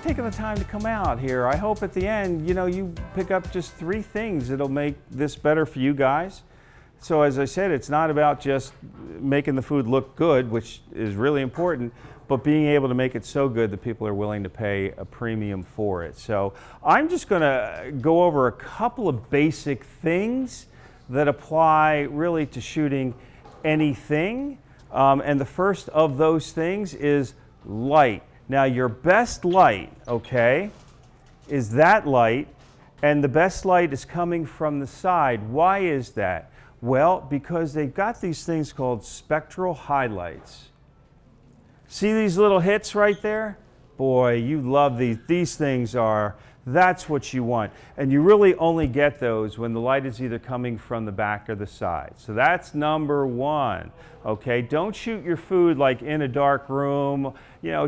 taking the time to come out here. I hope at the end, you pick up just 3 things that'll make this better for you guys. So as I said, it's not about just making the food look good, which is really important, but being able to make it so good that people are willing to pay a premium for it. So I'm just going to go over a couple of basic things that apply really to shooting anything. And the first of those things is light. Now your best light, okay, is that light, and the best light is coming from the side. Why is that? Well, because they've got these things called spectral highlights. See these little hits right there? Boy, you love these. These things that's what you want. And you really only get those when the light is either coming from the back or the side. So that's number 1, okay? Don't shoot your food like in a dark room.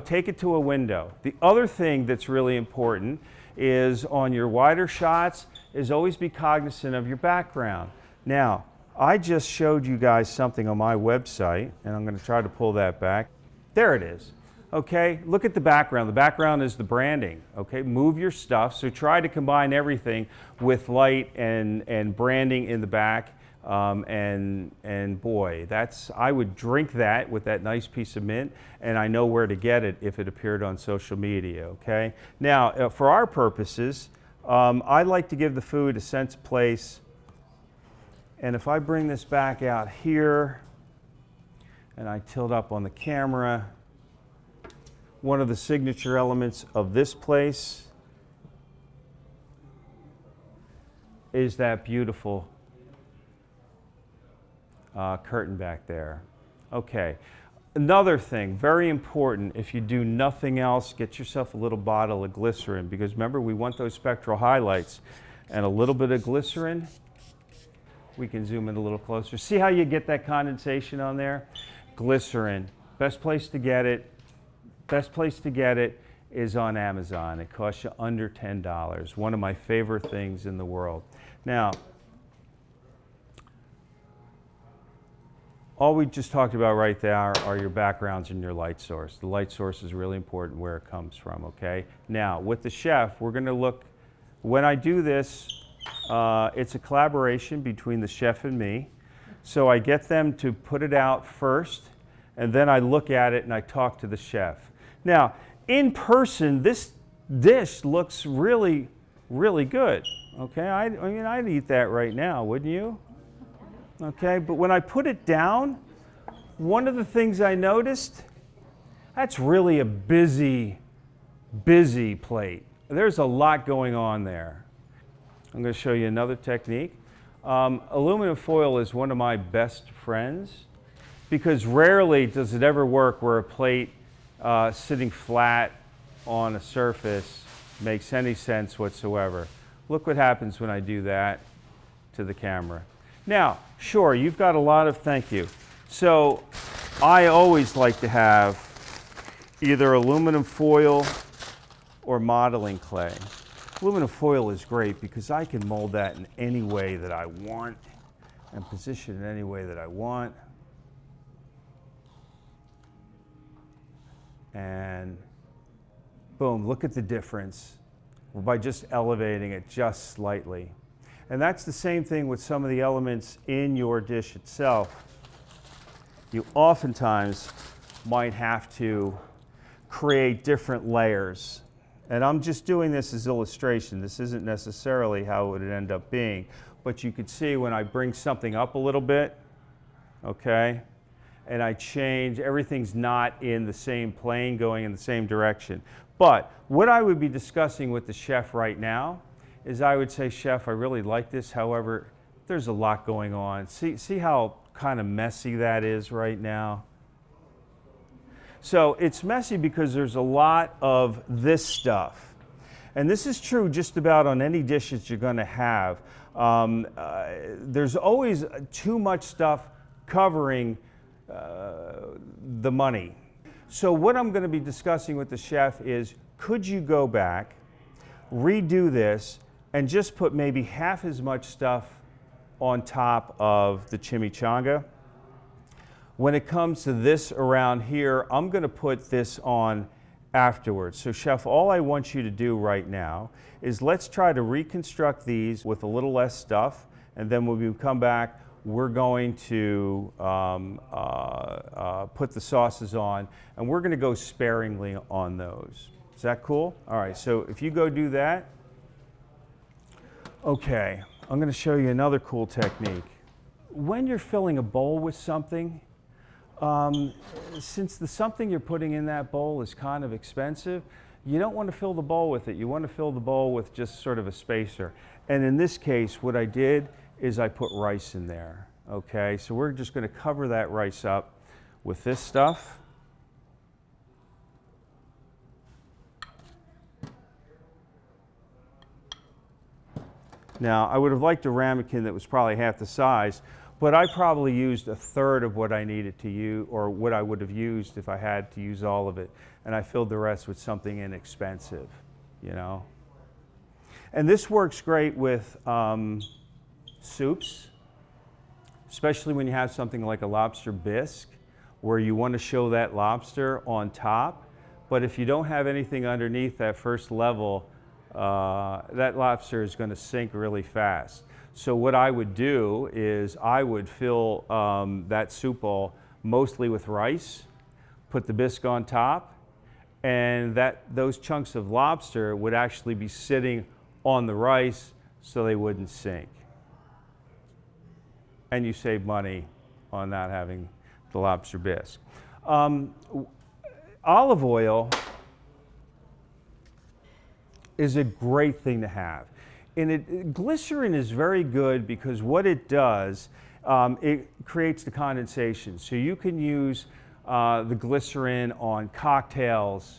Take it to a window. The other thing that's really important is on your wider shots is always be cognizant of your background. Now, I just showed you guys something on my website, and I'm going to try to pull that back. There it is. Okay, look at the background. The background is the branding. Okay, move your stuff. So try to combine everything with light and branding in the back. And boy, I would drink that with that nice piece of mint, and I know where to get it if it appeared on social media. Okay. Now, for our purposes, I like to give the food a sense of place. And if I bring this back out here and I tilt up on the camera, one of the signature elements of this place is that beautiful curtain back there. Okay, another thing, very important, if you do nothing else, get yourself a little bottle of glycerin, because remember, we want those spectral highlights, and a little bit of glycerin. We can zoom in a little closer. See how you get that condensation on there? Glycerin, best place to get it. Best place to get it is on Amazon. It costs you under $10. One of my favorite things in the world. Now, all we just talked about right there are your backgrounds and your light source. The light source is really important where it comes from, okay? Now, with the chef, we're going to look, when I do this, it's a collaboration between the chef and me. So I get them to put it out first, and then I look at it and I talk to the chef. Now, in person, this dish looks really, really good. Okay, I mean, I'd eat that right now, wouldn't you? Okay, but when I put it down, one of the things I noticed, that's really a busy, busy plate. There's a lot going on there. I'm going to show you another technique. Aluminum foil is one of my best friends, because rarely does it ever work where a plate sitting flat on a surface makes any sense whatsoever. Look what happens when I do that to the camera. Now, sure, you've got a lot of, thank you. So I always like to have either aluminum foil or modeling clay. Aluminum foil is great because I can mold that in any way that I want and position it in any way that I want. And boom, look at the difference by just elevating it just slightly. And that's the same thing with some of the elements in your dish itself. You oftentimes might have to create different layers. And I'm just doing this as illustration. This isn't necessarily how it would end up being. But you could see when I bring something up a little bit, okay, and I change, everything's not in the same plane going in the same direction. But what I would be discussing with the chef right now is I would say, Chef, I really like this. However, there's a lot going on. See how kind of messy that is right now? So it's messy because there's a lot of this stuff. And this is true just about on any dishes you're going to have. There's always too much stuff covering the money. So what I'm going to be discussing with the chef is, could you go back, redo this, and just put maybe half as much stuff on top of the chimichanga? When it comes to this around here, I'm going to put this on afterwards. So chef, all I want you to do right now is let's try to reconstruct these with a little less stuff, and then when we come back, we're going to put the sauces on, and we're going to go sparingly on those. Is that cool? All right, so if you go do that. Okay, I'm going to show you another cool technique. When you're filling a bowl with something, since the something you're putting in that bowl is kind of expensive, you don't want to fill the bowl with it. You want to fill the bowl with just sort of a spacer. And in this case, what I did is I put rice in there. Okay, so we're just going to cover that rice up with this stuff. Now, I would have liked a ramekin that was probably half the size, but I probably used a third of what I needed to use, or what I would have used if I had to use all of it. And I filled the rest with something inexpensive, you know. And this works great with soups, especially when you have something like a lobster bisque, where you want to show that lobster on top. But if you don't have anything underneath that first level, that lobster is going to sink really fast. So what I would do is I would fill that soup bowl mostly with rice, put the bisque on top, and those chunks of lobster would actually be sitting on the rice so they wouldn't sink. And you save money on not having the lobster bisque. Olive oil is a great thing to have. And glycerin is very good because what it does, it creates the condensation. So you can use the glycerin on cocktails.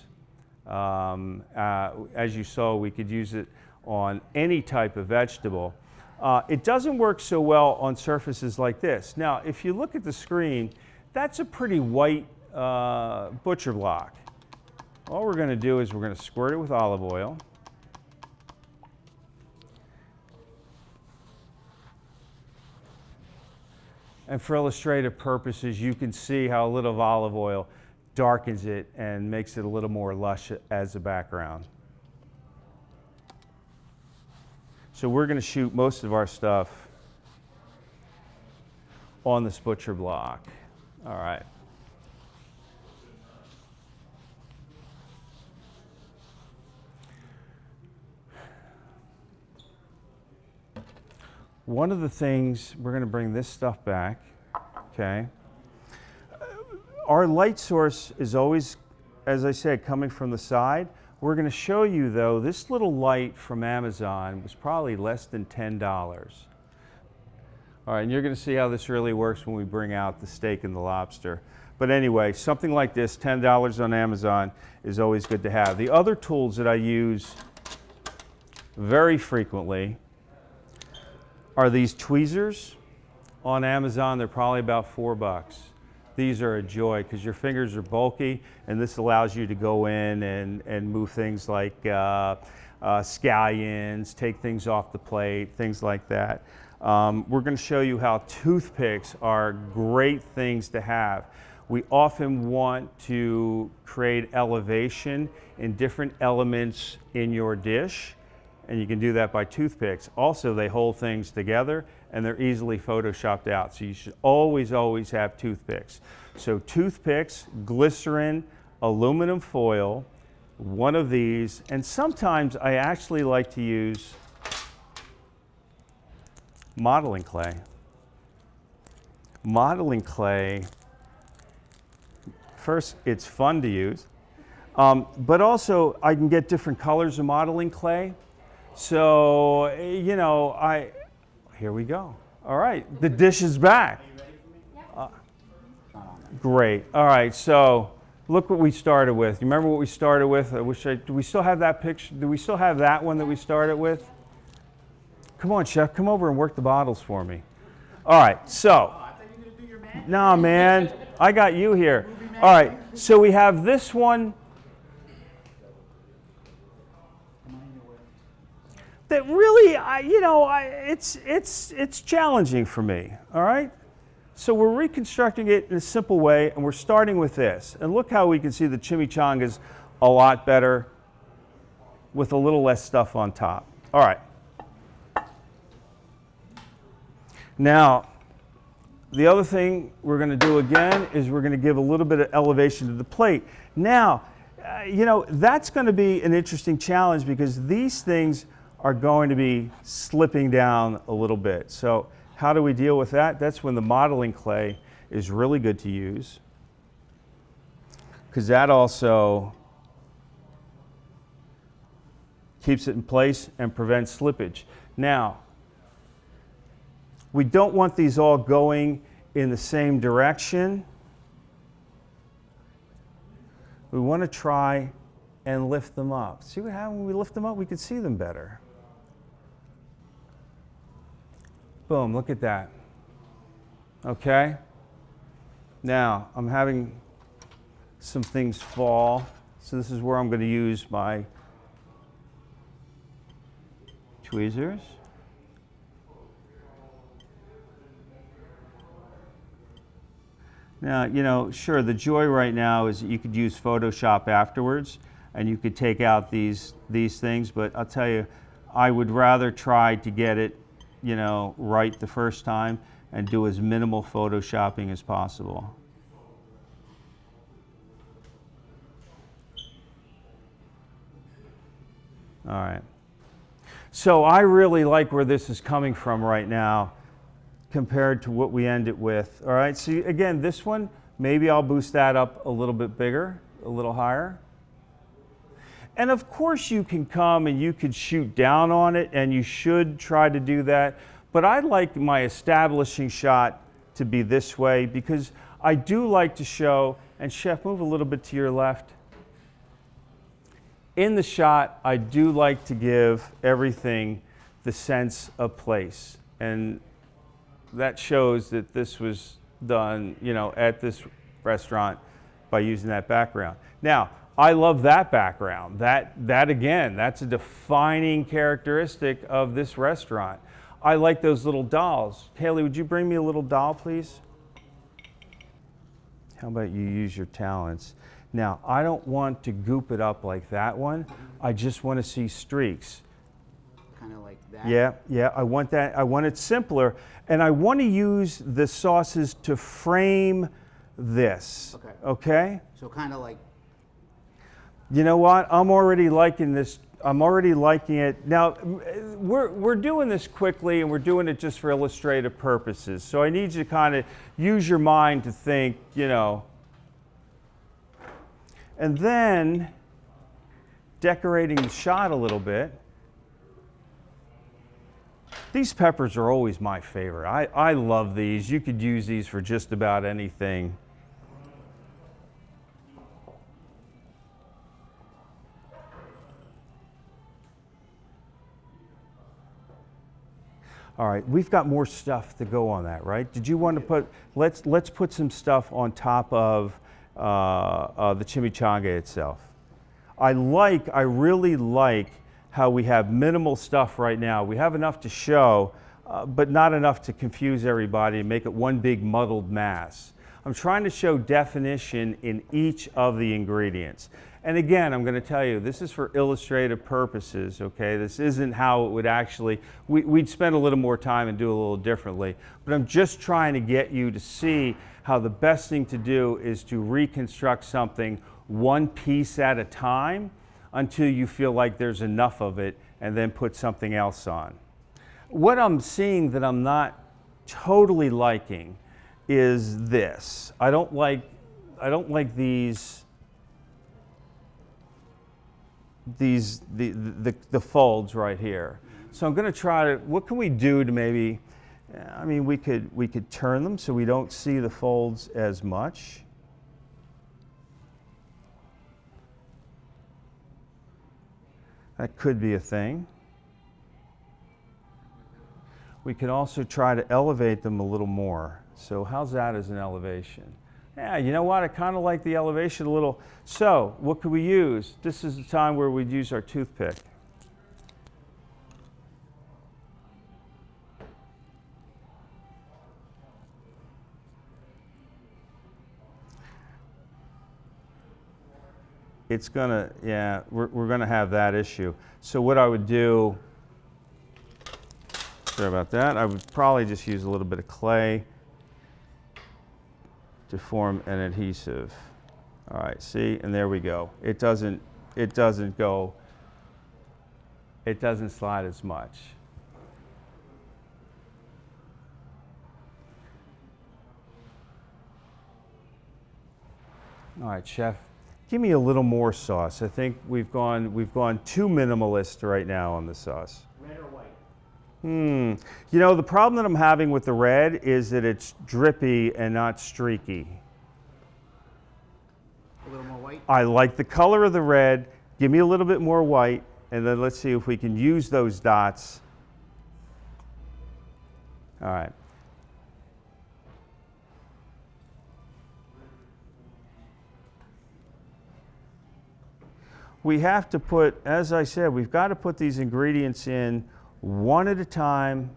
As you saw, we could use it on any type of vegetable. It doesn't work so well on surfaces like this. Now, if you look at the screen, that's a pretty white butcher block. All we're going to do is we're going to squirt it with olive oil. And for illustrative purposes, you can see how a little olive oil darkens it and makes it a little more lush as a background. So we're going to shoot most of our stuff on this butcher block. All right. One of the things, we're going to bring this stuff back, okay? Our light source is always, as I said, coming from the side. We're going to show you, though, this little light from Amazon was probably less than $10. All right, and you're going to see how this really works when we bring out the steak and the lobster. But anyway, something like this, $10 on Amazon, is always good to have. The other tools that I use very frequently are these tweezers on Amazon. They're probably about $4. These are a joy because your fingers are bulky, and this allows you to go in and move things like scallions, take things off the plate, things like that. We're going to show you how toothpicks are great things to have. We often want to create elevation in different elements in your dish, and you can do that by toothpicks. Also, they hold things together and they're easily photoshopped out. So you should always, always have toothpicks. So toothpicks, glycerin, aluminum foil, one of these, and sometimes I actually like to use modeling clay. Modeling clay, first, it's fun to use, but also I can get different colors of modeling clay. So, you know, here we go. All right, the dish is back. Great. All right, so look what we started with. You remember what we started with? Do we still have that picture? Do we still have that one that we started with? Come on, chef, come over and work the bottles for me. All right, so. Nah, man, I got you here. All right, so we have this one. That really, it's challenging for me, all right? So we're reconstructing it in a simple way, and we're starting with this. And look how we can see the chimichangas a lot better with a little less stuff on top. All right. Now, the other thing we're going to do again is we're going to give a little bit of elevation to the plate. Now, you know, that's going to be an interesting challenge because these things are going to be slipping down a little bit. So how do we deal with that? That's when the modeling clay is really good to use, because that also keeps it in place and prevents slippage. Now, we don't want these all going in the same direction. We want to try and lift them up. See what happens when we lift them up? We can see them better. Boom, look at that. Okay? Now, I'm having some things fall. So this is where I'm going to use my tweezers. Now, you know, sure, the joy right now is that you could use Photoshop afterwards and you could take out these things, but I'll tell you, I would rather try to get it, you know, right the first time and do as minimal Photoshopping as possible. All right. So I really like where this is coming from right now compared to what we end it with. All right, so again, this one, maybe I'll boost that up a little bit bigger, a little higher. And of course you can come and you could shoot down on it, and you should try to do that. But I like my establishing shot to be this way because I do like to show, and Chef, move a little bit to your left. In the shot, I do like to give everything the sense of place. And that shows that this was done, you know, at this restaurant by using that background. Now, I love that background. That again, that's a defining characteristic of this restaurant. I like those little dolls. Haley, would you bring me a little doll, please? How about you use your talents? Now, I don't want to goop it up like that one. I just want to see streaks. Kind of like that? Yeah, I want that. I want it simpler. And I want to use the sauces to frame this. Okay? So kind of like... You know what? I'm already liking this. I'm already liking it. Now, we're doing this quickly, and we're doing it just for illustrative purposes. So I need you to kind of use your mind to think, you know. And then decorating the shot a little bit. These peppers are always my favorite. I love these. You could use these for just about anything. All right, we've got more stuff to go on that, right? Did you want to put, let's put some stuff on top of the chimichanga itself. I really like how we have minimal stuff right now. We have enough to show, but not enough to confuse everybody and make it one big muddled mass. I'm trying to show definition in each of the ingredients. And again, I'm going to tell you, this is for illustrative purposes, okay? This isn't how it would actually, we'd spend a little more time and do a little differently. But I'm just trying to get you to see how the best thing to do is to reconstruct something one piece at a time until you feel like there's enough of it, and then put something else on. What I'm seeing that I'm not totally liking is this. I don't like the folds right here. So I'm going to try to, what can we do to maybe, I mean, we could turn them so we don't see the folds as much. That could be a thing. We could also try to elevate them a little more. So how's that as an elevation? Yeah, you know what? I kind of like the elevation a little. So what could we use? This is the time where we'd use our toothpick. it's gonna, yeah, we're gonna have that issue. So what I would do, sorry about that, I would probably just use a little bit of clay to form an adhesive. All right, see, and there we go. It doesn't slide as much. All right, chef, give me a little more sauce. I think we've gone too minimalist right now on the sauce. Red or white? You know, the problem that I'm having with the red is that it's drippy and not streaky. A little more white? I like the color of the red. Give me a little bit more white, and then let's see if we can use those dots. All right. We have to put, as I said, we've got to put these ingredients in one at a time.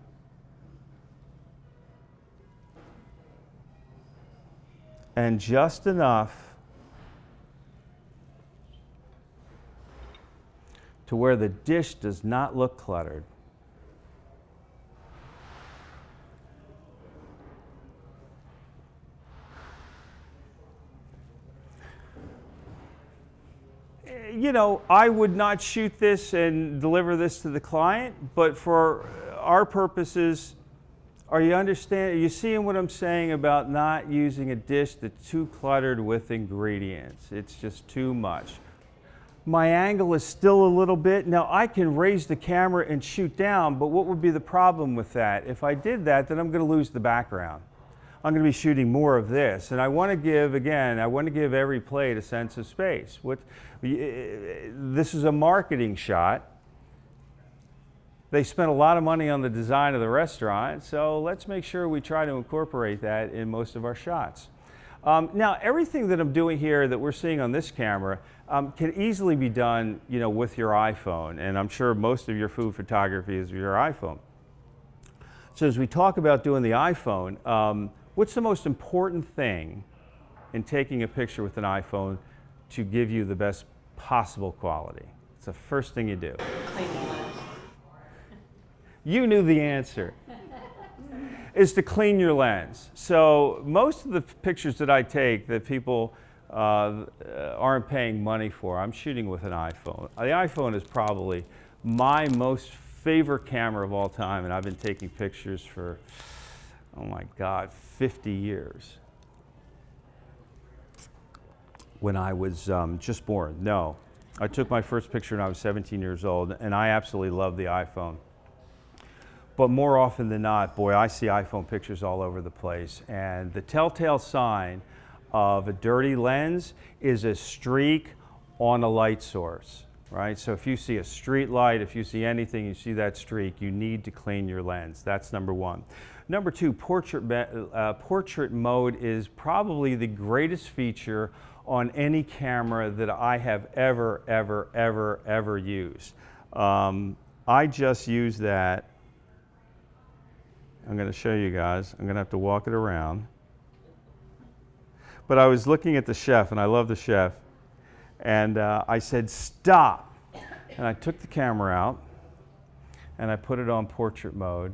And just enough to where the dish does not look cluttered. You know, I would not shoot this and deliver this to the client, but for our purposes, are you seeing what I'm saying about not using a dish that's too cluttered with ingredients? It's just too much. My angle is still a little bit. Now I can raise the camera and shoot down, but what would be the problem with that? If I did that, then I'm going to lose the background. I'm going to be shooting more of this, and I want to give, again, I want to give every plate a sense of space. This is a marketing shot. They spent a lot of money on the design of the restaurant, so let's make sure we try to incorporate that in most of our shots. Now, everything that I'm doing here that we're seeing on this camera can easily be done, you know, with your iPhone, and I'm sure most of your food photography is with your iPhone. So as we talk about doing the iPhone, what's the most important thing in taking a picture with an iPhone to give you the best possible quality? It's the first thing you do. Clean the lens. You knew the answer. Is to clean your lens. So most of the pictures that I take that people aren't paying money for, I'm shooting with an iPhone. The iPhone is probably my most favorite camera of all time, and I've been taking pictures for, oh my God, 50 years. When I was just born. No, I took my first picture when I was 17 years old, and I absolutely love the iPhone. But more often than not, boy, I see iPhone pictures all over the place, and the telltale sign of a dirty lens is a streak on a light source, right? So if you see a street light, if you see anything, you see that streak, you need to clean your lens. That's number one. Number two, portrait mode is probably the greatest feature on any camera that I have ever used. I just use that. I'm going to show you guys. I'm going to have to walk it around. But I was looking at the chef, and I love the chef, and I said, stop. And I took the camera out, and I put it on portrait mode.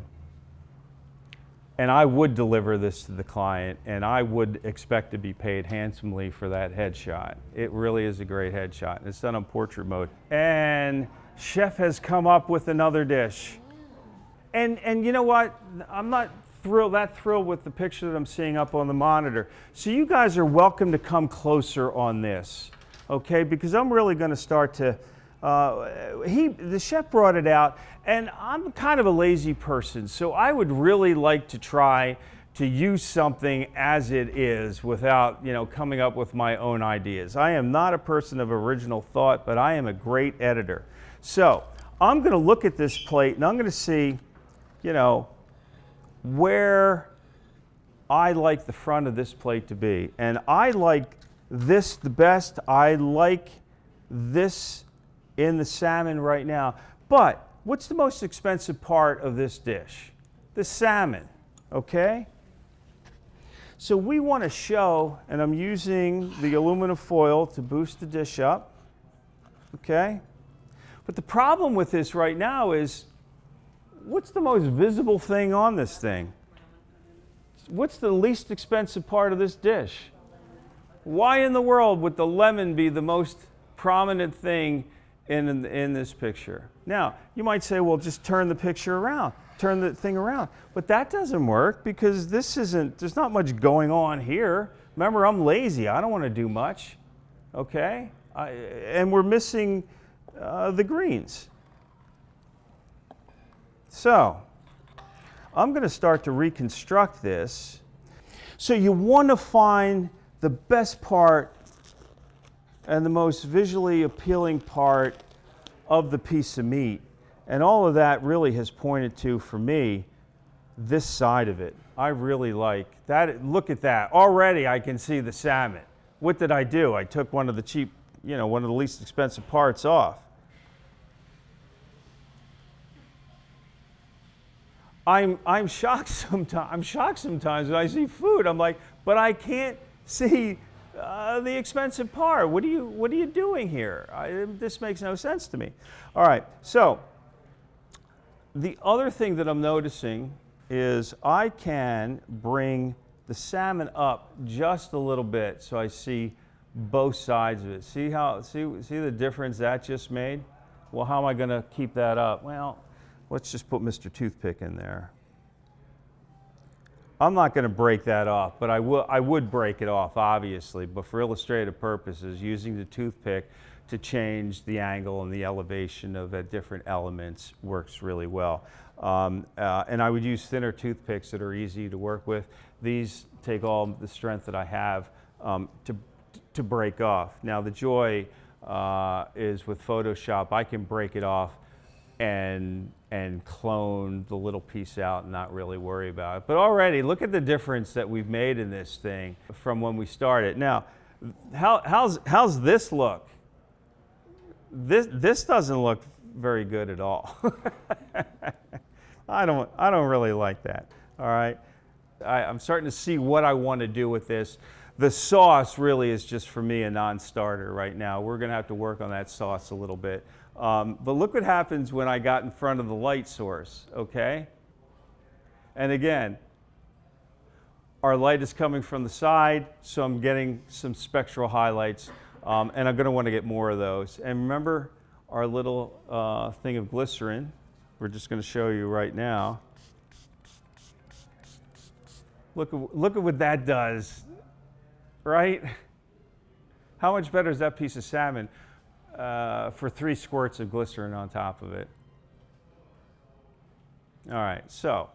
And I would deliver this to the client, and I would expect to be paid handsomely for that headshot. It really is a great headshot. And it's done on portrait mode. And chef has come up with another dish. And you know what? I'm not that thrilled with the picture that I'm seeing up on the monitor. So you guys are welcome to come closer on this, okay? Because I'm really going to start to, the chef brought it out, and I'm kind of a lazy person, so I would really like to try to use something as it is without, you know, coming up with my own ideas. I am not a person of original thought, but I am a great editor. So I'm going to look at this plate, and I'm going to see, you know, where I like the front of this plate to be. And I like this the best. I like this in the salmon right now. But what's the most expensive part of this dish? The salmon, okay? So we want to show, and I'm using the aluminum foil to boost the dish up. okay? But the problem with this right now is, what's the most visible thing on this thing? What's the least expensive part of this dish? Why in the world would the lemon be the most prominent thing in this picture? Now, you might say, well, just turn the picture around, turn the thing around. But that doesn't work because there's not much going on here. Remember, I'm lazy. I don't want to do much, okay? And we're missing the greens. So, I'm going to start to reconstruct this. So you want to find the best part and the most visually appealing part of the piece of meat. And all of that really has pointed to, for me, this side of it. I really like that. Look at that. Already I can see the salmon. What did I do? I took one of the cheap, one of the least expensive parts off. I'm shocked sometimes. I'm shocked sometimes when I see food. I'm like, but I can't see the expensive part. What are you doing here? This makes no sense to me. All right. So the other thing that I'm noticing is I can bring the salmon up just a little bit so I see both sides of it. See the difference that just made? Well, how am I going to keep that up? Well, let's just put Mr. Toothpick in there. I'm not going to break that off, but I would break it off, obviously, but for illustrative purposes, using the toothpick to change the angle and the elevation of different elements works really well. And I would use thinner toothpicks that are easy to work with. These take all the strength that I have to break off. Now, the joy is with Photoshop, I can break it off and clone the little piece out and not really worry about it. But already, look at the difference that we've made in this thing from when we started. Now, how's this look? This doesn't look very good at all. I don't really like that. All right, I'm starting to see what I want to do with this. The sauce really is just, for me, a non-starter right now. We're going to have to work on that sauce a little bit. But look what happens when I got in front of the light source, okay? And again, our light is coming from the side, so I'm getting some spectral highlights, and I'm going to want to get more of those. And remember our little thing of glycerin. We're just going to show you right now. Look at what that does, right? How much better is that piece of salmon for 3 squirts of glycerin on top of it? All right, so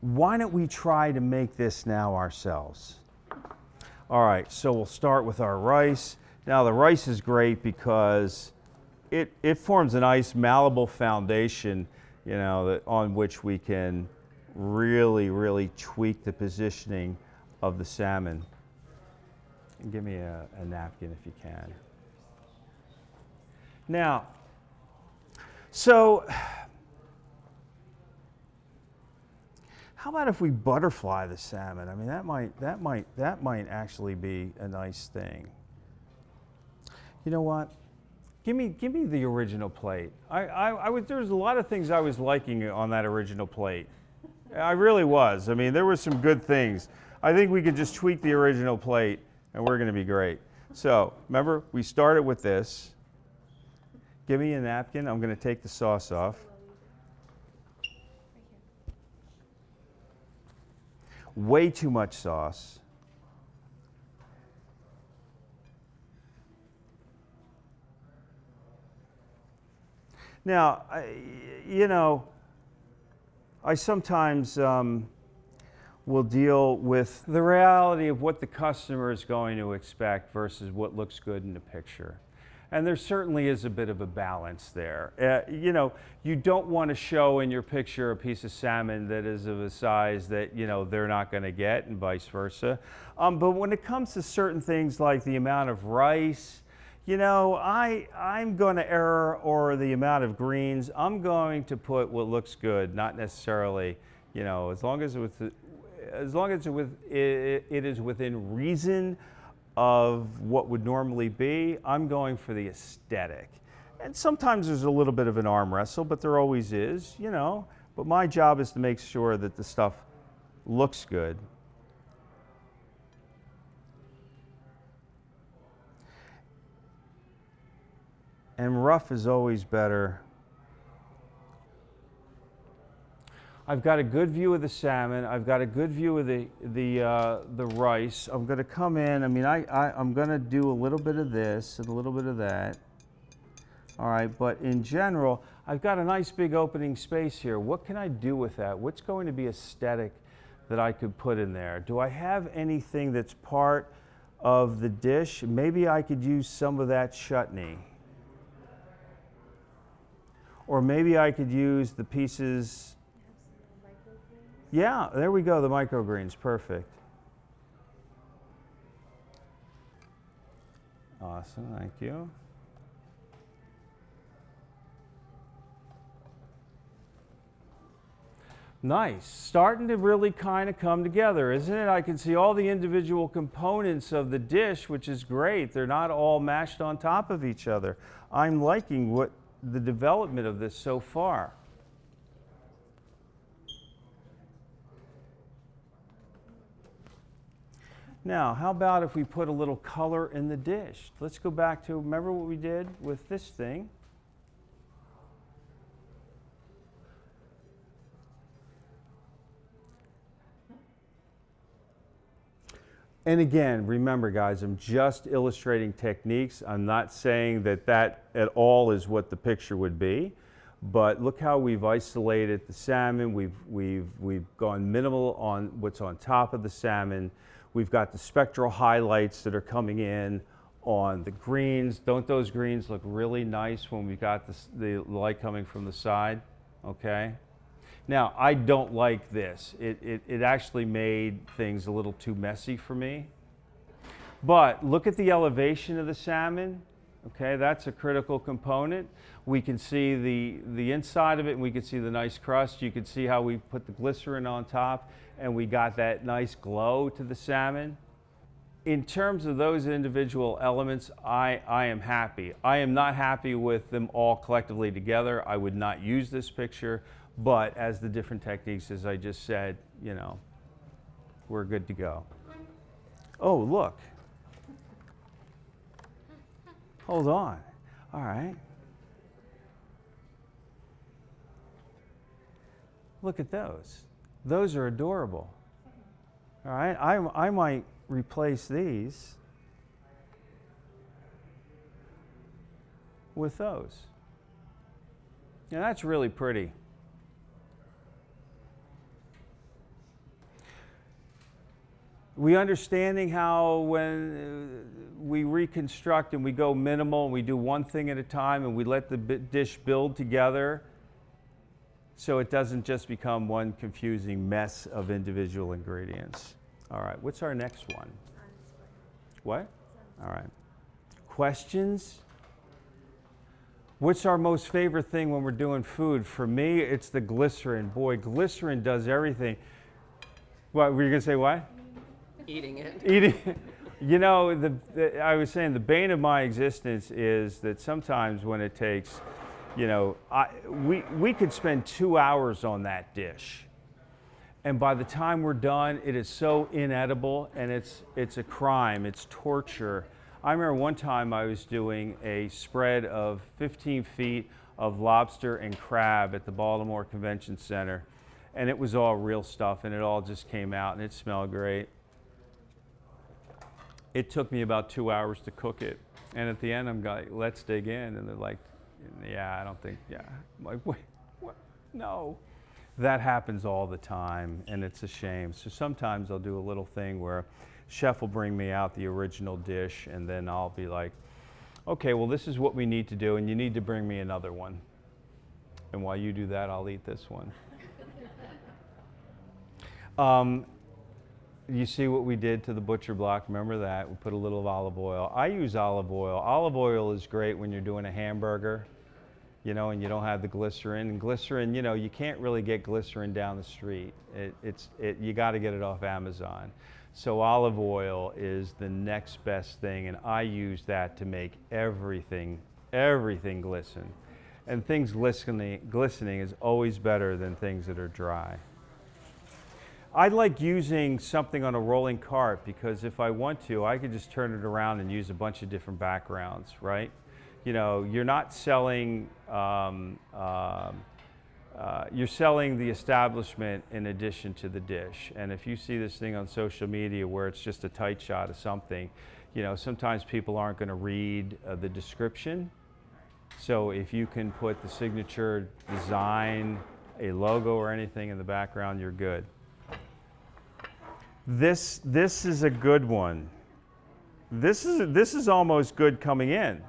why don't we try to make this now ourselves? All right, so we'll start with our rice. Now, the rice is great because it forms a nice malleable foundation, on which we can really tweak the positioning of the salmon. And give me a napkin if you can. Now, so how about if we butterfly the salmon? I mean, that might actually be a nice thing. You know what? Give me the original plate. There's a lot of things I was liking on that original plate. I really was. I mean, there were some good things. I think we could just tweak the original plate and we're going to be great. So, remember, we started with this. Give me a napkin. I'm going to take the sauce off. Way too much sauce. Now, I sometimes will deal with the reality of what the customer is going to expect versus what looks good in the picture. And there certainly is a bit of a balance there. You don't want to show in your picture a piece of salmon that is of a size that, they're not going to get, and vice versa. But when it comes to certain things like the amount of rice, I'm going to err, or the amount of greens, I'm going to put what looks good, not necessarily, as long as it is within reason of what would normally be. I'm going for the aesthetic. And sometimes there's a little bit of an arm wrestle, but there always is, you know. But my job is to make sure that the stuff looks good. And rough is always better. I've got a good view of the salmon. I've got a good view of the rice. I'm going to come in. I mean, I'm going to do a little bit of this and a little bit of that. All right, but in general, I've got a nice big opening space here. What can I do with that? What's going to be aesthetic that I could put in there? Do I have anything that's part of the dish? Maybe I could use some of that chutney. Or maybe I could use the pieces. Yeah, there we go, the microgreens, perfect. Awesome, thank you. Nice, starting to really kind of come together, isn't it? I can see all the individual components of the dish, which is great. They're not all mashed on top of each other. I'm liking the development of this so far. Now, how about if we put a little color in the dish? Let's go back to, remember what we did with this thing? And again, remember guys, I'm just illustrating techniques. I'm not saying that that at all is what the picture would be, but look how we've isolated the salmon. We've gone minimal on what's on top of the salmon. We've got the spectral highlights that are coming in on the greens. Don't those greens look really nice when we've got the light coming from the side? Okay. Now, I don't like this. It actually made things a little too messy for me. But look at the elevation of the salmon. Okay, that's a critical component. We can see the inside of it, and we can see the nice crust. You can see how we put the glycerin on top, and we got that nice glow to the salmon. In terms of those individual elements, I am happy. I am not happy with them all collectively together. I would not use this picture, but as the different techniques, as I just said, you know, we're good to go. Oh, look. Hold on. All right. Look at those. Those are adorable. All right. I might replace these with those. Now that's really pretty. We understanding how when we reconstruct and we go minimal and we do one thing at a time and we let the dish build together so it doesn't just become one confusing mess of individual ingredients. All right, what's our next one? What? All right. Questions? What's our most favorite thing when we're doing food? For me, it's the glycerin. Boy, glycerin does everything. What, were you going to say what? Eating it. Eating. You know, I was saying the bane of my existence is that sometimes when it takes, you know, we could spend 2 hours on that dish. And by the time we're done, it is so inedible, and it's a crime, it's torture. I remember one time I was doing a spread of 15 feet of lobster and crab at the Baltimore Convention Center, and it was all real stuff, and it all just came out, and it smelled great. It took me about 2 hours to cook it, and at the end I'm like, let's dig in, and they're like, yeah, I don't think, yeah. I'm like, wait, what? No. That happens all the time, and it's a shame. So sometimes I'll do a little thing where chef will bring me out the original dish, and then I'll be like, okay, well, this is what we need to do, and you need to bring me another one. And while you do that, I'll eat this one. You see what we did to the butcher block? Remember that? We put a little of olive oil. I use olive oil. Olive oil is great when you're doing a hamburger, you know, and you don't have the glycerin. And glycerin, you know, you can't really get glycerin down the street. You got to get it off Amazon. So olive oil is the next best thing, and I use that to make everything glisten. And things glistening is always better than things that are dry. I like using something on a rolling cart because if I want to, I could just turn it around and use a bunch of different backgrounds, right? You know, you're not selling, you're selling the establishment in addition to the dish. And if you see this thing on social media where it's just a tight shot of something, you know, sometimes people aren't going to read the description. So if you can put the signature design, a logo or anything in the background, you're good. This is a good one. This is almost good coming in.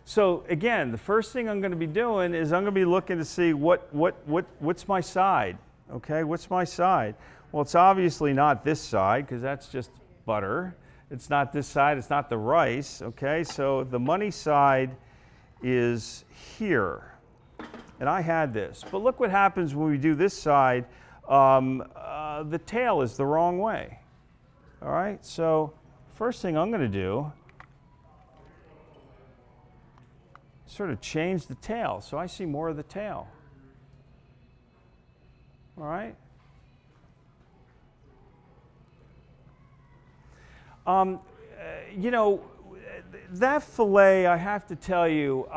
So again, the first thing I'm going to be doing is I'm going to be looking to see what's my side. Okay, what's my side? Well, it's obviously not this side because that's just butter. It's not this side. It's not the rice. Okay, so the money side is here, and I had this. But look what happens when we do this side. The tail is the wrong way. All right, so first thing I'm going to do, sort of change the tail so I see more of the tail. All right. You know, that fillet, I have to tell you,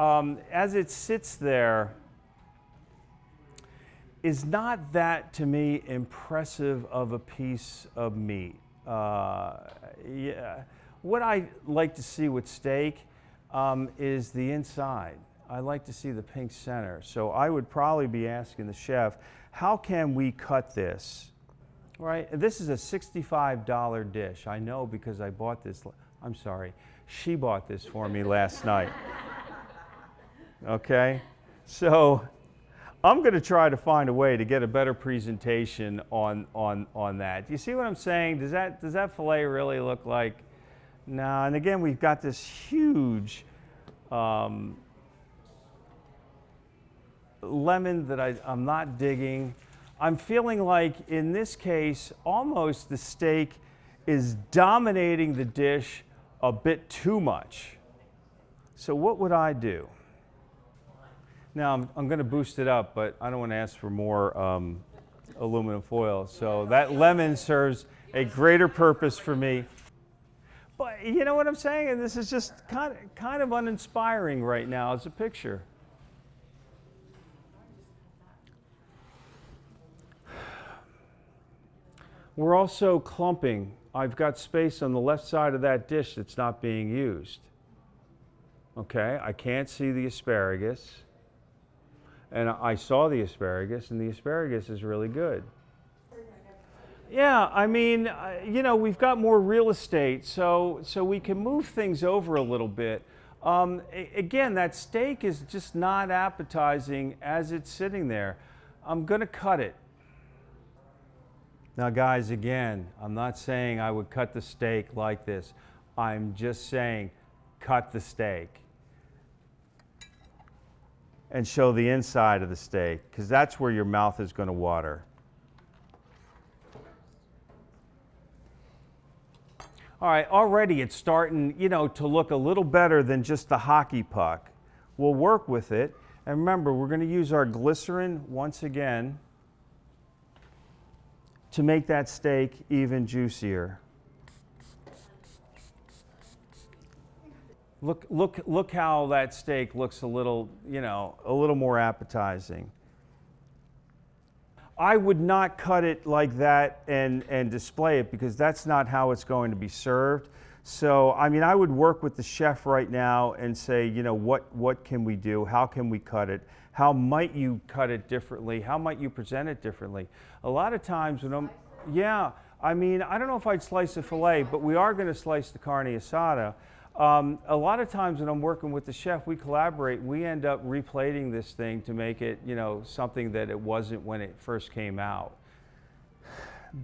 as it sits there, is not that, to me, impressive of a piece of meat. Yeah. What I like to see with steak is the inside. I like to see the pink center. So I would probably be asking the chef, how can we cut this? Right? This is a $65 dish. I know because I bought this. I'm sorry. She bought this for me last night. Okay? So I'm going to try to find a way to get a better presentation on that. Do you see what I'm saying? Does that fillet really look like? No. And again, we've got this huge lemon that I'm not digging. I'm feeling like in this case, almost the steak is dominating the dish a bit too much. So what would I do? Now I'm going to boost it up, but I don't want to ask for more aluminum foil. So that lemon serves a greater purpose for me. But you know what I'm saying? And this is just kind of uninspiring right now as a picture. We're also clumping. I've got space on the left side of that dish that's not being used. Okay, I can't see the asparagus. And I saw the asparagus, and the asparagus is really good. Yeah, I mean, you know, we've got more real estate, so we can move things over a little bit. Again, that steak is just not appetizing as it's sitting there. I'm going to cut it. Now, guys, again, I'm not saying I would cut the steak like this. I'm just saying cut the steak and show the inside of the steak, because that's where your mouth is going to water. All right, already it's starting, you know, to look a little better than just the hockey puck. We'll work with it. And remember, we're going to use our glycerin once again to make that steak even juicier. Look how that steak looks a little, you know, a little more appetizing. I would not cut it like that and display it, because that's not how it's going to be served. So, I mean, I would work with the chef right now and say, you know, what can we do? How can we cut it? How might you cut it differently? How might you present it differently? A lot of times when yeah, I mean, I don't know if I'd slice a filet, but we are going to slice the carne asada. A lot of times when I'm working with the chef, we collaborate. We end up replating this thing to make it, you know, something that it wasn't when it first came out.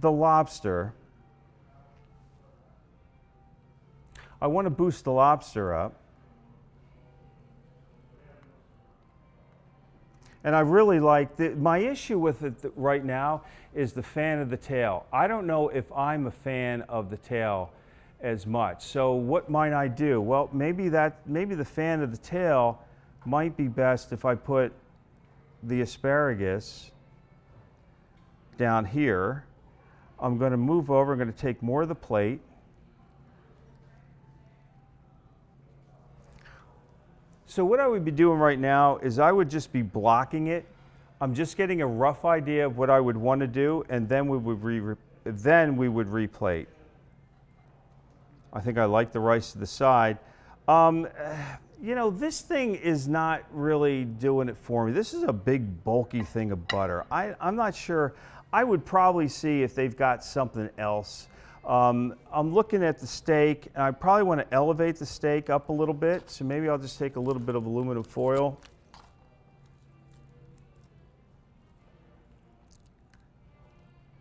The lobster. I want to boost the lobster up. And I really like, my issue with it right now is the fan of the tail. I don't know if I'm a fan of the tail as much. So what might I do? Well, maybe the fan of the tail might be best if I put the asparagus down here. I'm going to move over, I'm going to take more of the plate. So what I would be doing right now is I would just be blocking it. I'm just getting a rough idea of what I would want to do, and then we would replate. I think I like the rice to the side. You know, this thing is not really doing it for me. This is a big bulky thing of butter. I'm not sure. I would probably see if they've got something else. I'm looking at the steak, and I probably want to elevate the steak up a little bit, so maybe I'll just take a little bit of aluminum foil.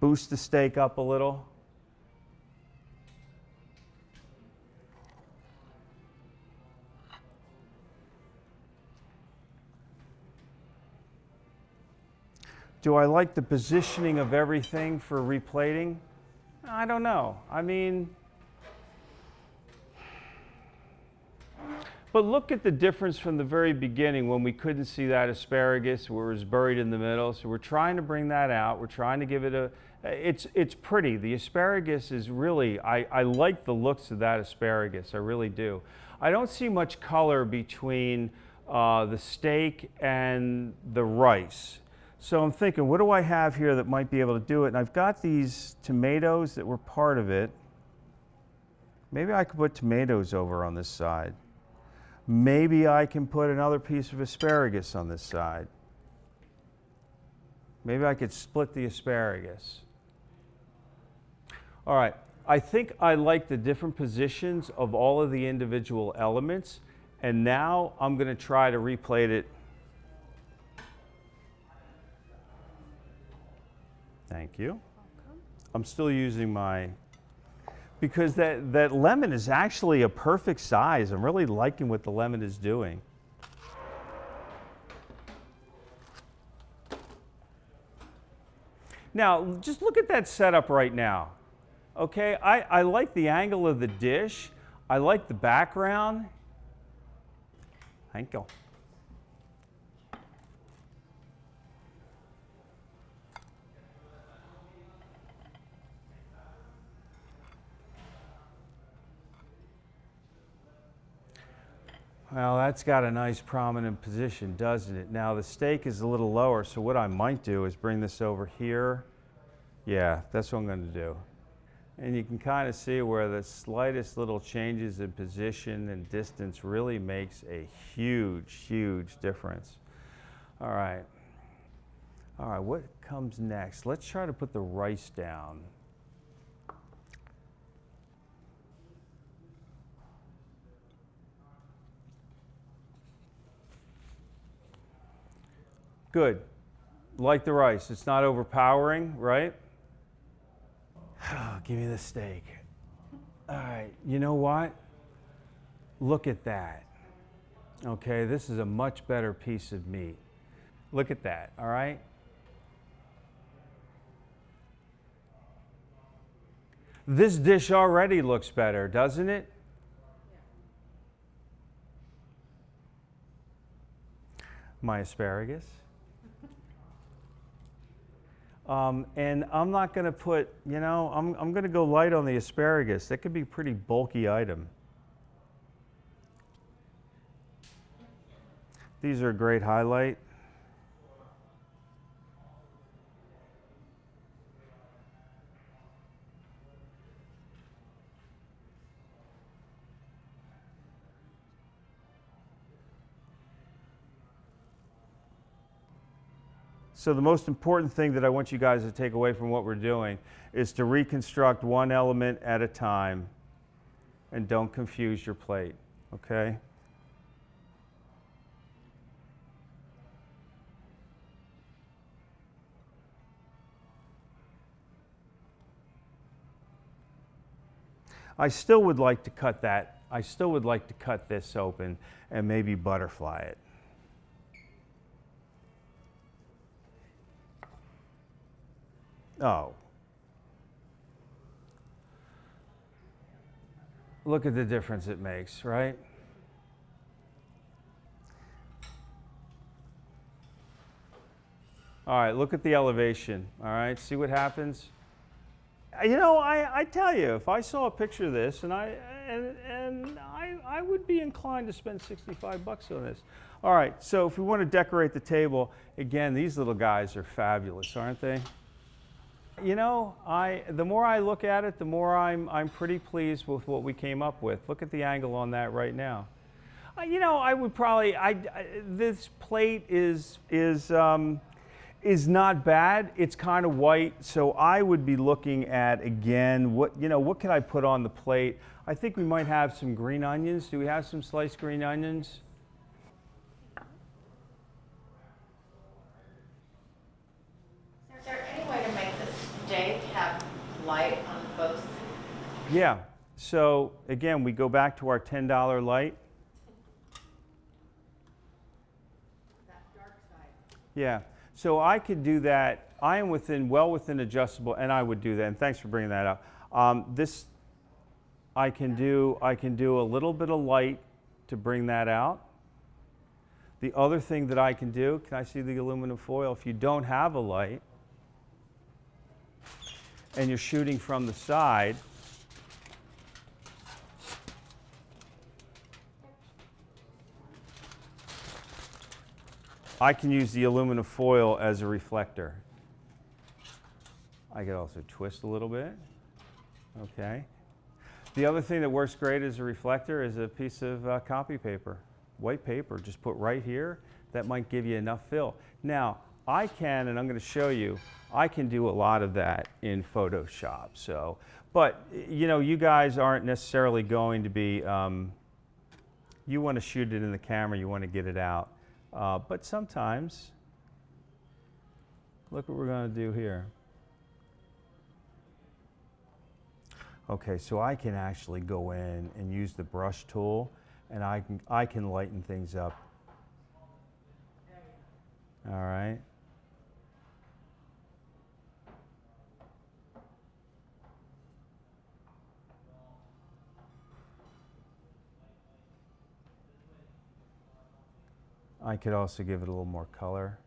Boost the steak up a little. Do I like the positioning of everything for replating? I don't know. I mean, but look at the difference from the very beginning when we couldn't see that asparagus where it was buried in the middle. So we're trying to bring that out. We're trying to give it a, it's pretty. The asparagus is really, I like the looks of that asparagus. I really do. I don't see much color between the steak and the rice. So I'm thinking, what do I have here that might be able to do it? And I've got these tomatoes that were part of it. Maybe I could put tomatoes over on this side. Maybe I can put another piece of asparagus on this side. Maybe I could split the asparagus. All right, I think I like the different positions of all of the individual elements, and now I'm going to try to replate it. Thank you. I'm still using my, because that lemon is actually a perfect size. I'm really liking what the lemon is doing. Now, just look at that setup right now. Okay, I like the angle of the dish. I like the background. Thank you. Well, that's got a nice prominent position, doesn't it? Now the steak is a little lower, so what I might do is bring this over here. Yeah, that's what I'm going to do. And you can kind of see where the slightest little changes in position and distance really makes a huge, huge difference. All right. All right, what comes next? Let's try to put the rice down. Good. Like the rice. It's not overpowering, right? Give me the steak. All right. You know what? Look at that. Okay, this is a much better piece of meat. Look at that, all right? This dish already looks better, doesn't it? My asparagus. And I'm not going to put, you know, I'm going to go light on the asparagus. That could be a pretty bulky item. These are a great highlight. So the most important thing that I want you guys to take away from what we're doing is to reconstruct one element at a time and don't confuse your plate, okay? I still would like to cut that. I still would like to cut this open and maybe butterfly it. Oh. Look at the difference it makes, right? All right, look at the elevation. All right, see what happens? You know, I tell you, if I saw a picture of this, and I would be inclined to spend 65 bucks on this. All right, so if we want to decorate the table, again, these little guys are fabulous, aren't they? You know, the more I look at it, the more I'm pretty pleased with what we came up with. Look at the angle on that right now. You know, I would probably, this plate is not bad. It's kind of white, so I would be looking at, again, what can I put on the plate? I think we might have some green onions. Do we have some sliced green onions? Is there any way to make this steak have light on both? Yeah. So again, we go back to our $10 light. That dark side. Yeah. So I could do that. I am well within adjustable, and I would do that. And thanks for bringing that up. This I can do a little bit of light to bring that out. The other thing that I can do, can I see the aluminum foil? If you don't have a light and you're shooting from the side, I can use the aluminum foil as a reflector. I could also twist a little bit. Okay. The other thing that works great as a reflector is a piece of copy paper. White paper, just put right here. That might give you enough fill. Now, I can, and I'm going to show you, I can do a lot of that in Photoshop. So, but you know, you guys aren't necessarily going to be, you want to shoot it in the camera, you want to get it out. But sometimes, look what we're going to do here. Okay, so I can actually go in and use the brush tool, and I can lighten things up. All right. I could also give it a little more color.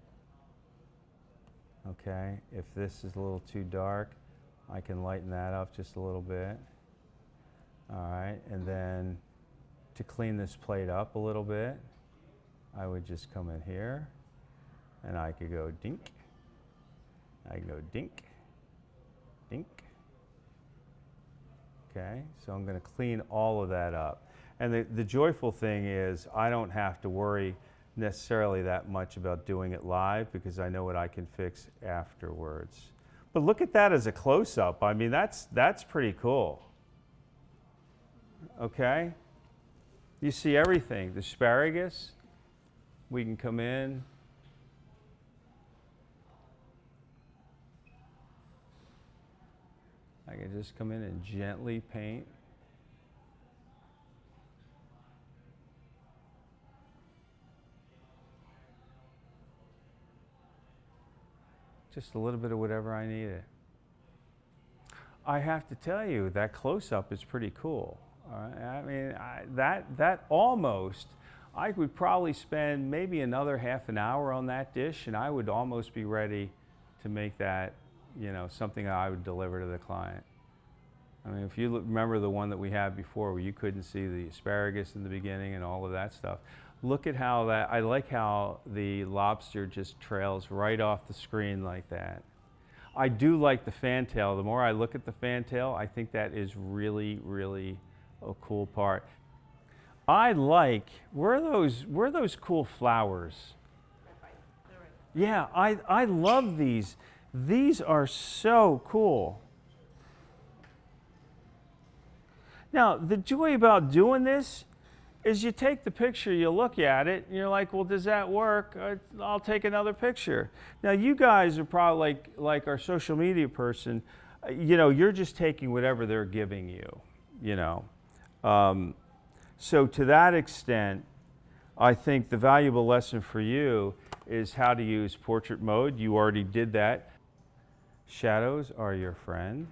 Okay, if this is a little too dark, I can lighten that up just a little bit. All right, and then to clean this plate up a little bit, I would just come in here and I could go dink. I can go dink, dink. Okay, so I'm going to clean all of that up. And the joyful thing is I don't have to worry necessarily that much about doing it live because I know what I can fix afterwards. But look at that as a close-up. I mean, that's pretty cool. Okay? You see everything. The asparagus, we can come in. I can just come in and gently paint. Just a little bit of whatever I needed. I have to tell you, that close-up is pretty cool. All right? I mean, that almost, I would probably spend maybe another half an hour on that dish, and I would almost be ready to make that, you know, something I would deliver to the client. I mean, if you remember the one that we had before where you couldn't see the asparagus in the beginning and all of that stuff, look at how that, I like how the lobster just trails right off the screen like that. I do like the fantail. The more I look at the fantail, I think that is really, really a cool part. I like, where are those cool flowers? Yeah, I love these. These are so cool. Now, the joy about doing this is you take the picture, you look at it, and you're like, well, does that work? I'll take another picture. Now, you guys are probably like our social media person, you know, you're just taking whatever they're giving you, you know. So to that extent, I think the valuable lesson for you is how to use portrait mode. You already did that. Shadows are your friend.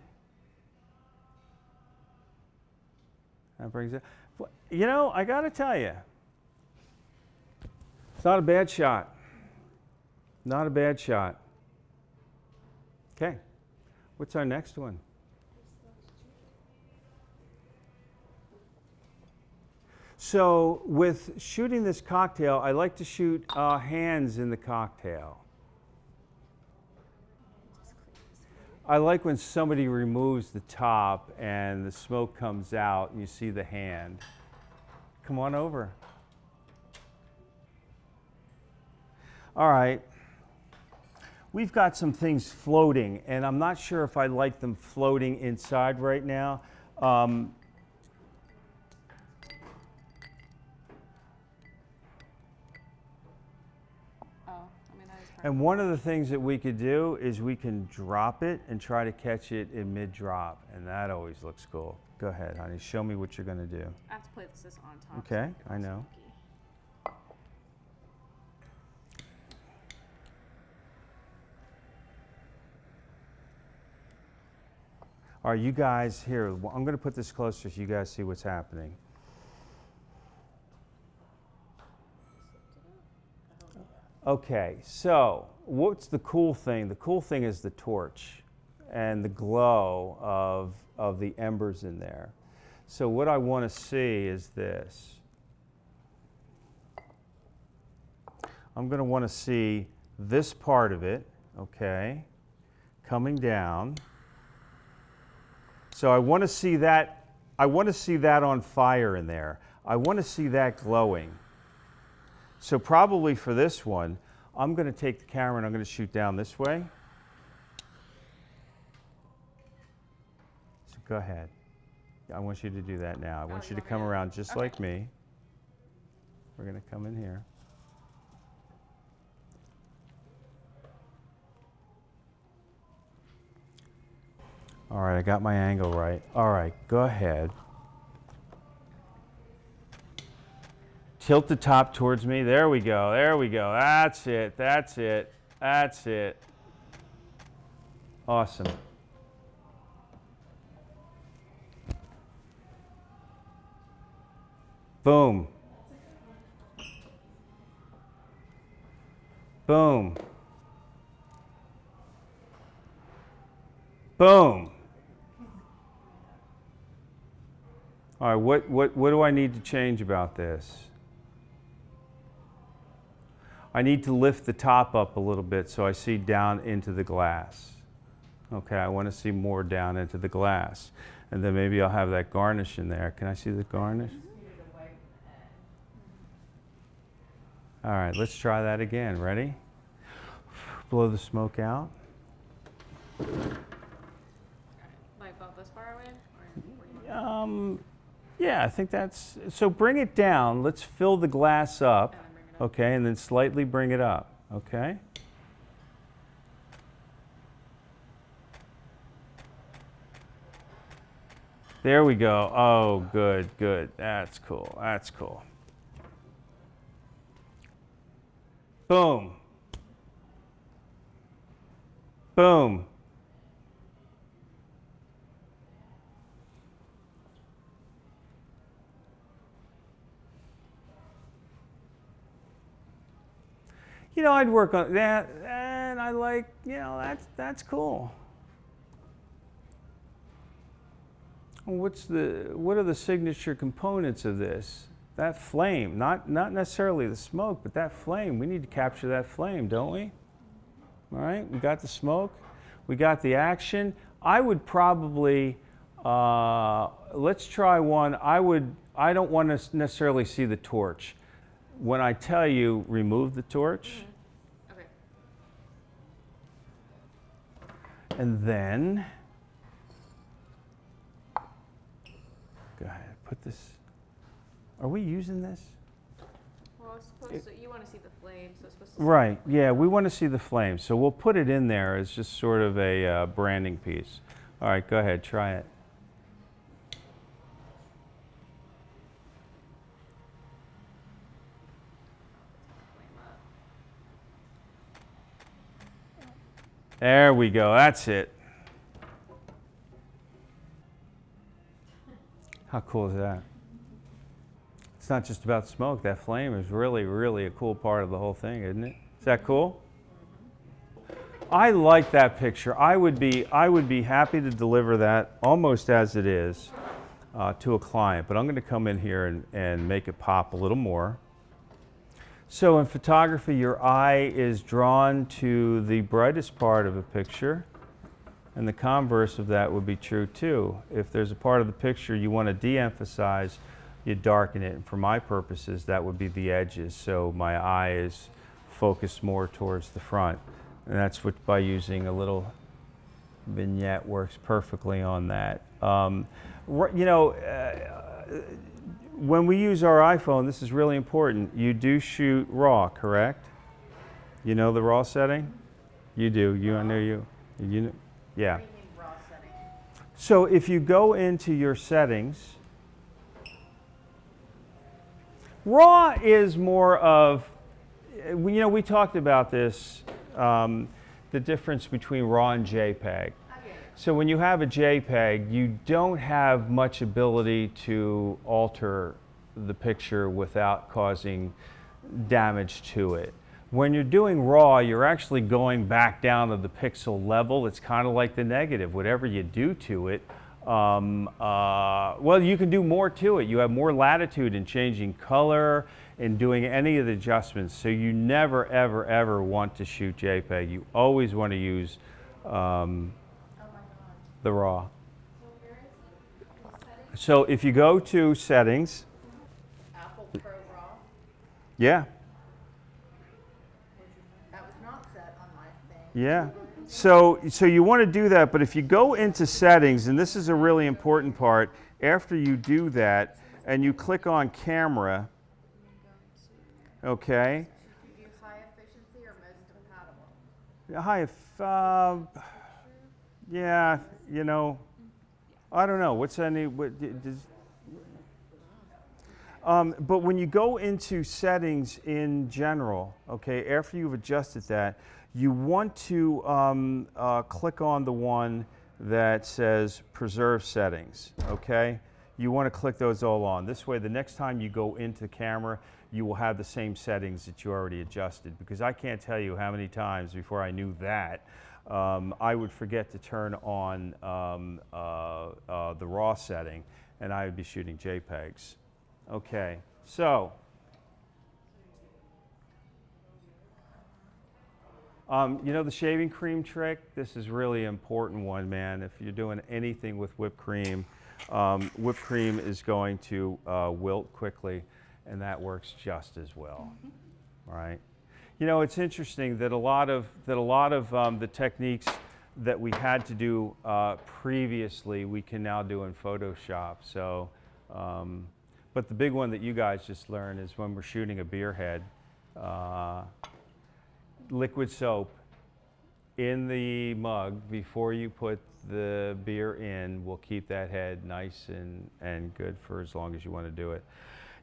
That brings it. You know, I got to tell you, it's not a bad shot. Not a bad shot. Okay. What's our next one? So with shooting this cocktail, I like to shoot hands in the cocktail. I like when somebody removes the top and the smoke comes out and you see the hand. Come on over. All right. We've got some things floating, and I'm not sure if I like them floating inside right now. And one of the things that we could do is we can drop it and try to catch it in mid-drop, and that always looks cool. Go ahead, honey. Show me what you're going to do. I have to place this on top. Okay, I know. All right, you guys, here, I'm going to put this closer so you guys see what's happening. Okay, so what's the cool thing? The cool thing is the torch and the glow of the embers in there. So what I want to see is this. I'm going to want to see this part of it, okay, coming down. So I want to see that. I want to see that on fire in there. I want to see that glowing. So probably for this one, I'm going to take the camera and I'm going to shoot down this way. So go ahead. I want you to do that now. I want you to come around just like me. We're going to come in here. All right, I got my angle right. All right, go ahead. Tilt the top towards me. There we go. There we go. That's it. That's it. That's it. Awesome. Boom. Boom. Boom. All right, what do I need to change about this? I need to lift the top up a little bit so I see down into the glass. Okay, I want to see more down into the glass. And then maybe I'll have that garnish in there. Can I see the garnish? All right, let's try that again. Ready? Blow the smoke out. Like about this far away? Yeah, I think that's, so bring it down. Let's fill the glass up. Okay, and then slightly bring it up, okay? There we go. Oh, good, good. That's cool. That's cool. Boom. Boom. You know, I'd work on that, and I like, you know, that's cool. What are the signature components of this? That flame, not necessarily the smoke, but that flame. We need to capture that flame, don't we? All right, we got the smoke, we got the action. I would probably, let's try one. I don't want to necessarily see the torch. When I tell you remove the torch, Okay. and then go ahead, put this. Are we using this? Well, it's supposed to, you want to see the flame, so it's supposed to. Right. Yeah, we want to see the flame, so we'll put it in there as just sort of a branding piece. All right, go ahead, try it. There we go, that's it. How cool is that? It's not just about smoke, that flame is really, really a cool part of the whole thing, isn't it? Is that cool? I like that picture. I would be happy to deliver that almost as it is to a client, but I'm going to come in here and make it pop a little more. So in photography, your eye is drawn to the brightest part of a picture, and the converse of that would be true too. If there's a part of the picture you want to de-emphasize, you darken it, and for my purposes, that would be the edges, so my eye is focused more towards the front. And that's what, by using a little vignette, works perfectly on that. You know, when we use our iPhone, this is really important. You do shoot RAW, correct? You know the RAW setting? You do. I know you. You know, yeah. What do you mean raw setting? So if you go into your settings, RAW is more of, you know, we talked about this. The difference between RAW and JPEG. So when you have a JPEG, you don't have much ability to alter the picture without causing damage to it. When you're doing RAW, you're actually going back down to the pixel level. It's kind of like the negative. Whatever you do to it, well, you can do more to it. You have more latitude in changing color and doing any of the adjustments. So you never, ever, ever want to shoot JPEG. You always want to use the RAW. So if you go to settings, Apple Pro Raw? yeah, That was not set on my thing. yeah. So you want to do that, but if you go into settings, and this is a really important part, after you do that and you click on camera, okay. Should you use high efficiency or most compatible? Yeah, you know, I don't know. But when you go into settings in general, okay, after you've adjusted that, you want to click on the one that says preserve settings, okay? You want to click those all on. This way, the next time you go into the camera, you will have the same settings that you already adjusted, because I can't tell you how many times before I knew that I would forget to turn on the RAW setting, and I would be shooting JPEGs. Okay, so you know the shaving cream trick? This is really an important one, man. If you're doing anything with whipped cream is going to wilt quickly, and that works just as well, right? You know, it's interesting that a lot of the techniques that we had to do previously, we can now do in Photoshop. So, but the big one that you guys just learned is when we're shooting a beer head, liquid soap in the mug before you put the beer in will keep that head nice and good for as long as you want to do it.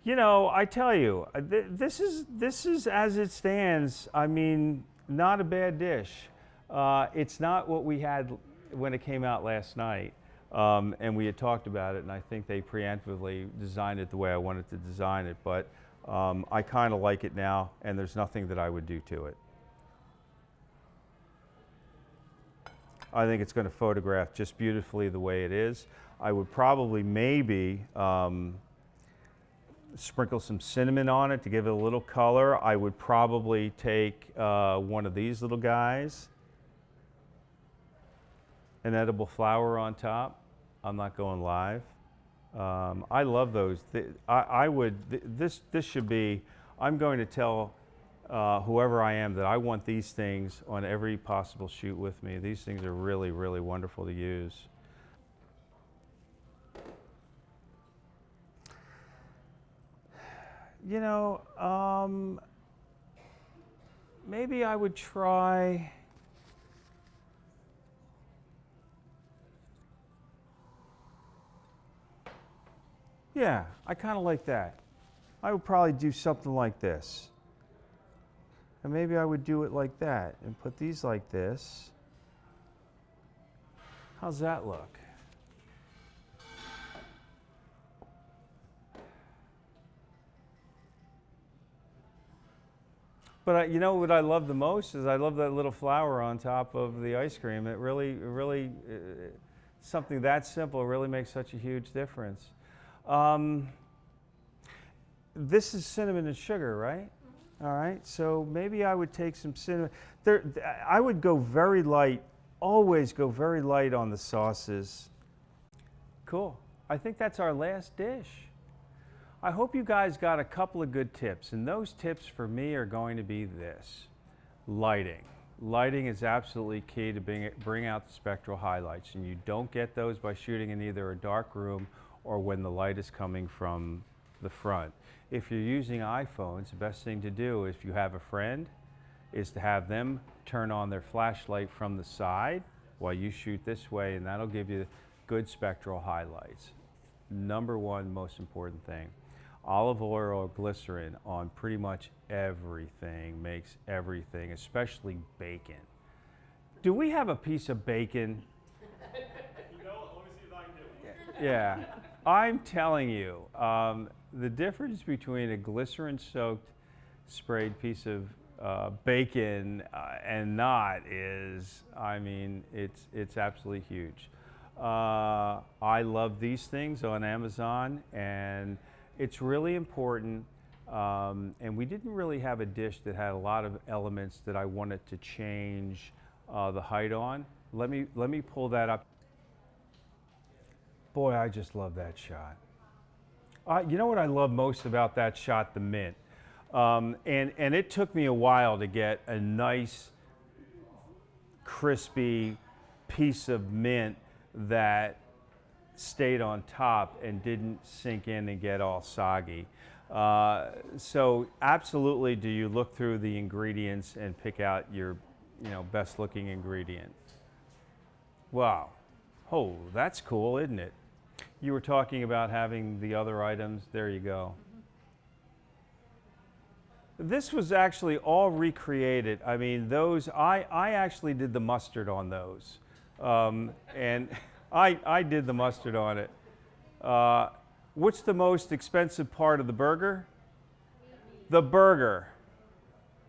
You know, I tell you, this is as it stands. I mean, not a bad dish. It's not what we had when it came out last night, and we had talked about it, and I think they preemptively designed it the way I wanted to design it. But I kind of like it now, and there's nothing that I would do to it. I think it's going to photograph just beautifully the way it is. I would probably maybe sprinkle some cinnamon on it to give it a little color. I would probably take one of these little guys, an edible flower on top. I'm not going live. I love those. This should be, I'm going to tell whoever I am that I want these things on every possible shoot with me. These things are really, really wonderful to use. You know, maybe I would try. Yeah, I kind of like that. I would probably do something like this. And maybe I would do it like that and put these like this. How's that look? But you know what I love the most is I love that little flower on top of the ice cream. It really, something that simple really makes such a huge difference. This is cinnamon and sugar, right? All right, so maybe I would take some cinnamon. I would go very light, always go very light on the sauces. Cool. I think that's our last dish. I hope you guys got a couple of good tips, and those tips for me are going to be this. Lighting. Lighting is absolutely key to bring out the spectral highlights, and you don't get those by shooting in either a dark room or when the light is coming from the front. If you're using iPhones, the best thing to do if you have a friend is to have them turn on their flashlight from the side while you shoot this way, and that'll give you good spectral highlights. Number one most important thing. Olive oil or glycerin on pretty much everything makes everything, especially bacon. Do we have a piece of bacon? You know, let me see if I can do it. Yeah, I'm telling you, the difference between a glycerin-soaked sprayed piece of bacon and not is, I mean, it's absolutely huge. I love these things on Amazon, and it's really important, and we didn't really have a dish that had a lot of elements that I wanted to change the height on. Let me pull that up. Boy, I just love that shot. You know what I love most about that shot? The mint. And it took me a while to get a nice, crispy piece of mint that stayed on top and didn't sink in and get all soggy. So absolutely, do you look through the ingredients and pick out your, best looking ingredient? Wow. Oh, that's cool, isn't it? You were talking about having the other items. There you go. This was actually all recreated. I mean, those, I actually did the mustard on those. And I did the mustard on it. What's the most expensive part of the burger? The burger.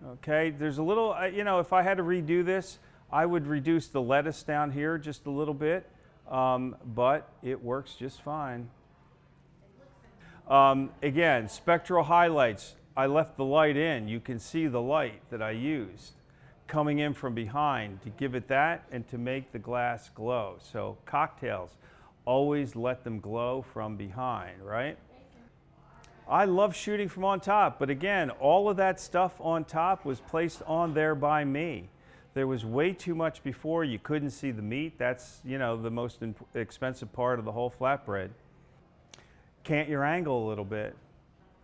Okay, there's a little, if I had to redo this, I would reduce the lettuce down here just a little bit, but it works just fine. Again, spectral highlights. I left the light in. You can see the light that I used coming in from behind to give it that and to make the glass glow. So cocktails, always let them glow from behind, right? I love shooting from on top, but again, all of that stuff on top was placed on there by me. There was way too much before. You couldn't see the meat. That's, the most expensive part of the whole flatbread. Cant your angle a little bit.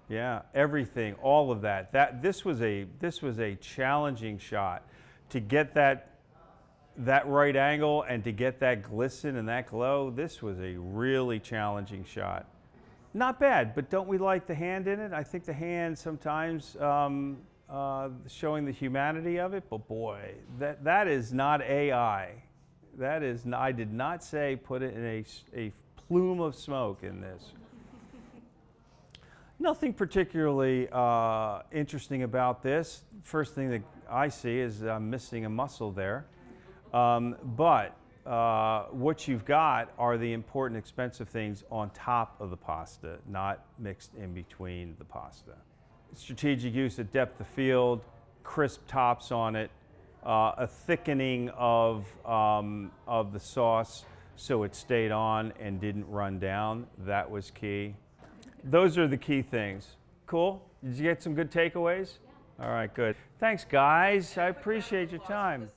Yeah, everything, all of that. This was a challenging shot to get that right angle and to get that glisten and that glow. This was a really challenging shot. Not bad, but don't we like the hand in it? I think the hand sometimes showing the humanity of it, but boy, that is not AI. I did not say put it in a plume of smoke in this. Nothing particularly interesting about this. First thing that I see is I'm missing a muscle there. But what you've got are the important expensive things on top of the pasta, not mixed in between the pasta. Strategic use of depth of field, crisp tops on it, a thickening of the sauce so it stayed on and didn't run down. That was key. Those are the key things. Cool? Did you get some good takeaways? Yeah. All right, good. Thanks, guys. I appreciate your time.